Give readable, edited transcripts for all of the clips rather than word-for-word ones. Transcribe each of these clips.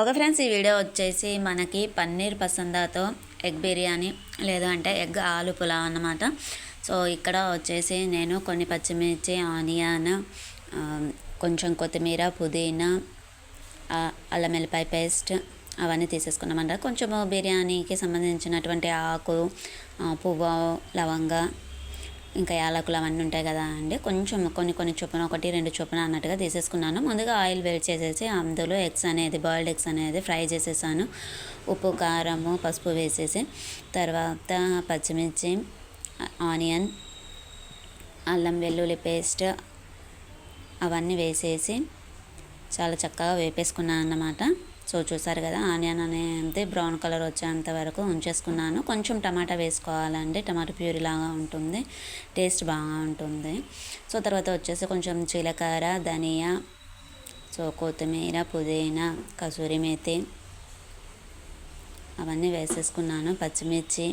Okay friends, ఈ video వచ్చేసి మనకి పన్నీర్ పసందాతో ఎగ్ బిర్యానీ లేదు అంటే ఎగ్ ఆలు పులావ్ అన్నమాట. సో ఇక్కడ వచ్చేసి నేను కొన్ని పచ్చిమిర్చి, ఆనియన్, కొంచెం కొత్తిమీర, పుదీనా, అల్లం వెల్లిపాయ పేస్ట్ అవన్నీ తీసేసుకున్నామంట. కొంచెము బిర్యానీకి సంబంధించినటువంటి ఆకు, పువ్వు, లవంగ, ఇంకా యాలకులు అవన్నీ ఉంటాయి కదా అండి. కొంచెం కొన్ని చొప్పున, 1-2 చొప్పున అన్నట్టుగా తీసేసుకున్నాను. ముందుగా ఆయిల్ వేడి చేసేసి అందులో ఎగ్స్ అనేది, బాయిల్డ్ ఎగ్స్ అనేది ఫ్రై చేసేసాను. ఉప్పు, కారము, పసుపు వేసేసి తర్వాత పచ్చిమిర్చి, ఆనియన్, అల్లం వెల్లుల్లి పేస్ట్ అవన్నీ వేసేసి చాలా చక్కగా వేపేసుకున్నాను అన్నమాట. సో చూసారు కదా, ఆనియన్ అనేది బ్రౌన్ కలర్ వచ్చేంత వరకు ఉంచేసుకున్నాను. కొంచెం టమాటా వేసుకోవాలండి, టమాటా ప్యూరీ లాగా ఉంటుంది, టేస్ట్ బాగా ఉంటుంది. సో తర్వాత వచ్చేసి కొంచెం జీలకర్ర, ధనియా, సో కొత్తిమీర, పుదీనా, కసూరి మేతి అవన్నీ వేసేసుకున్నాను. పచ్చిమిర్చి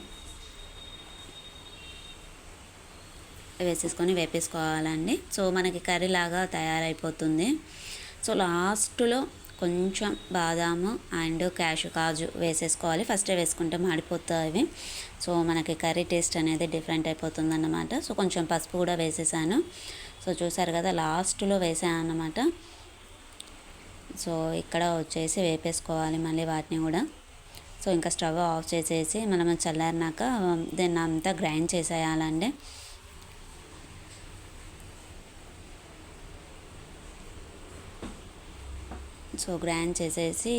వేసేసుకొని వేపేసుకోవాలండి. సో మనకి కర్రీ లాగా తయారైపోతుంది. సో లాస్ట్లో కొంచెం బాదాము అండ్ కాజు వేసేసుకోవాలి. ఫస్టే వేసుకుంటే మాడిపోతాయి. సో మనకి కర్రీ టేస్ట్ అనేది డిఫరెంట్ అయిపోతుంది అన్నమాట. సో కొంచెం పసుపు కూడా వేసేసాను. సో చూసారు కదా, లాస్ట్లో వేసాను అన్నమాట. సో ఇక్కడ వచ్చేసి వేపేసుకోవాలి మళ్ళీ వాటిని కూడా. సో ఇంకా స్టవ్ ఆఫ్ చేసేసి మనం చల్లారినాక దీన్ని అంతా గ్రైండ్ చేసేయాలండి. సో గ్రైండ్ చేసేసి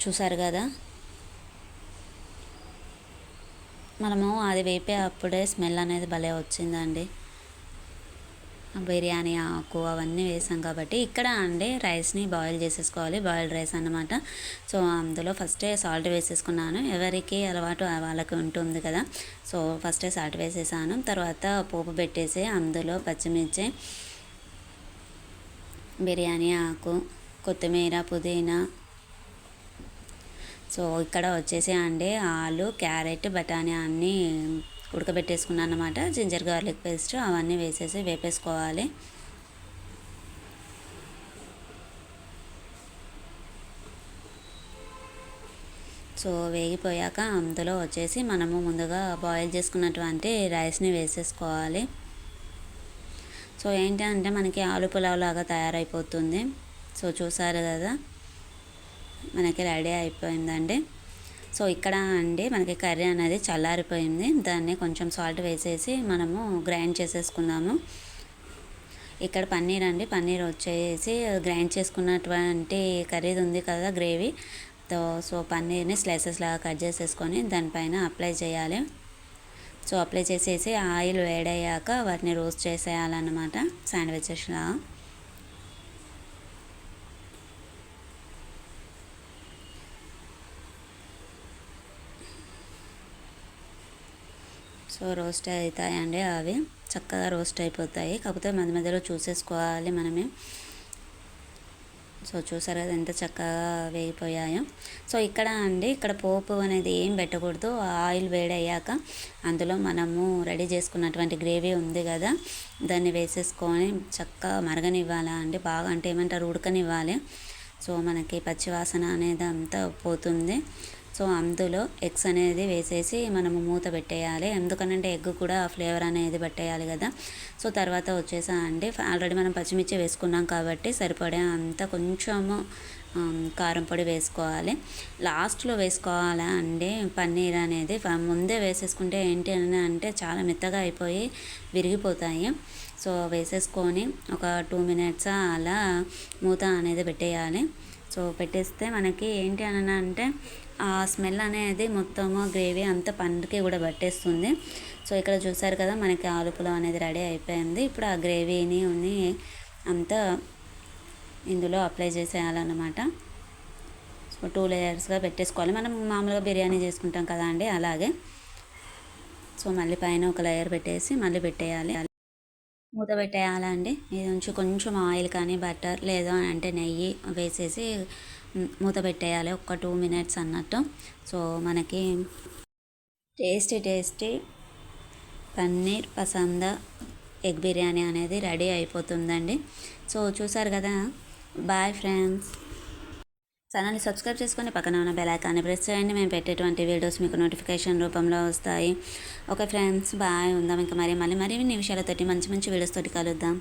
చూసారు కదా, మనము అది వేపే అప్పుడే స్మెల్ అనేది భలే వచ్చిందండి. బిర్యానీ ఆకు అవన్నీ వేసాం కాబట్టి. ఇక్కడ అండి రైస్ని బాయిల్ చేసేసుకోవాలి, బాయిల్డ్ రైస్ అన్నమాట. సో అందులో ఫస్టే సాల్ట్ వేసేసుకున్నాను. ఎవరికి అలవాటు వాళ్ళకి ఉంటుంది కదా. సో ఫస్టే సాల్ట్ వేసేసాను. తర్వాత పోపు పెట్టేసి అందులో పచ్చిమిర్చి, బిర్యానీ ఆకు, కొత్తిమీర, పుదీనా, సో ఇక్కడ వచ్చేసి అండి ఆలు, క్యారెట్, బఠానీ అన్నీ ఉడకబెట్టేసుకున్నాను అన్నమాట. జింజర్ గార్లిక్ పేస్ట్ అవన్నీ వేసేసి వేపేసుకోవాలి. సో వేగిపోయాక అందులో వచ్చేసి మనము ముందుగా బాయిల్ చేసుకున్నటువంటి రైస్ని వేసేసుకోవాలి. సో ఏంటి అంటే మనకి ఆలు పులావ్ లాగా తయారైపోతుంది. సో చూసారు కదా, మనకి రెడీ అయిపోయిందండి. సో ఇక్కడ అండి మనకి కర్రీ అనేది చల్లారిపోయింది. దాన్ని కొంచెం సాల్ట్ వేసేసి మనము గ్రైండ్ చేసేసుకుందాము. ఇక్కడ పన్నీర్ అండి, పన్నీర్ వచ్చేసి గ్రైండ్ చేసుకున్నటువంటి కర్రీది ఉంది కదా గ్రేవీ. సో పన్నీర్ని స్లైసెస్ లాగా కట్ చేసేసుకొని దానిపైన అప్లై చేయాలి. సో అప్లై చేసేసి ఆయిల్ వేడయ్యాక వాటిని రోస్ట్ చేసేయాలన్నమాట, శాండ్విచెస్లా. సో రోస్ట్ అవుతాయండి, అవి చక్కగా రోస్ట్ అయిపోతాయి. కాకపోతే మధ్య మధ్యలో చూసేసుకోవాలి మనమే. సో చూసారు కదా ఎంత చక్కగా వేగిపోయాయో. సో ఇక్కడ అండి, ఇక్కడ పోపు అనేది ఏం పెట్టకూడదు. ఆయిల్ వేడయ్యాక అందులో మనము రెడీ చేసుకున్నటువంటి గ్రేవీ ఉంది కదా, దాన్ని వేసేసుకొని చక్కగా మరగనివ్వాలి అండి. బాగా అంటే ఏమంటారు, ఉడకనివ్వాలి. సో మనకి పచ్చివాసన అనేది అంతా పోతుంది. సో అందులో ఎగ్స్ అనేది వేసేసి మనము మూత పెట్టేయాలి. ఎందుకనంటే ఎగ్ కూడా ఫ్లేవర్ అనేది పట్టేయాలి కదా. సో తర్వాత వచ్చేసా అండి, ఆల్రెడీ మనం పచ్చిమిర్చి వేసుకున్నాం కాబట్టి సరిపడే అంత కొంచెము కారం పొడి వేసుకోవాలి. లాస్ట్లో వేసుకోవాలా అండి పన్నీర్ అనేది. ముందే వేసేసుకుంటే ఏంటి అని అంటే చాలా మెత్తగా అయిపోయి విరిగిపోతాయి. సో వేసేసుకొని ఒక 2 minutes అలా మూత అనేది పెట్టేయాలి. సో పెట్టేస్తే మనకి ఏంటి అని అంటే ఆ స్మెల్ అనేది మొత్తము గ్రేవీ అంతా పండుకి కూడా పట్టేస్తుంది. సో ఇక్కడ చూసారు కదా, మనకి ఆలు పులావ్ అనేది రెడీ అయిపోయింది. ఇప్పుడు ఆ గ్రేవీని అంతా ఇందులో అప్లై చేసేయాలన్నమాట. సో 2 లేయర్స్గా పెట్టేసుకోవాలి. మనం మామూలుగా బిర్యానీ చేసుకుంటాం కదా అండి, అలాగే. సో మళ్ళీ పైన ఒక లేయర్ పెట్టేసి మళ్ళీ పెట్టేయాలి, మూత పెట్టేయాలండి. ఇది నుంచి కొంచెం ఆయిల్ కానీ బటర్ లేదు అంటే నెయ్యి వేసేసి మూత పెట్టేయాలి ఒక 2 minutes అన్నట్టు. సో మనకి టేస్టీ పన్నీర్ పసంద ఎగ్ బిర్యానీ అనేది రెడీ అయిపోతుందండి. సో చూసారు కదా, బాయ్ ఫ్రెండ్స్. ఛానల్ని సబ్స్క్రైబ్ చేసుకొని పక్కన ఉన్న బెల్ ఐకాన్ని ప్రెస్ చేయండి. మేము పెట్టేటువంటి వీడియోస్ మీకు నోటిఫికేషన్ రూపంలో వస్తాయి. Okay friends, bye. ఉందాం ఇంకా మళ్ళీ మరిన్ని విషయాలతోటి మంచి మంచి వీడియోస్ తోటి కలుద్దాం.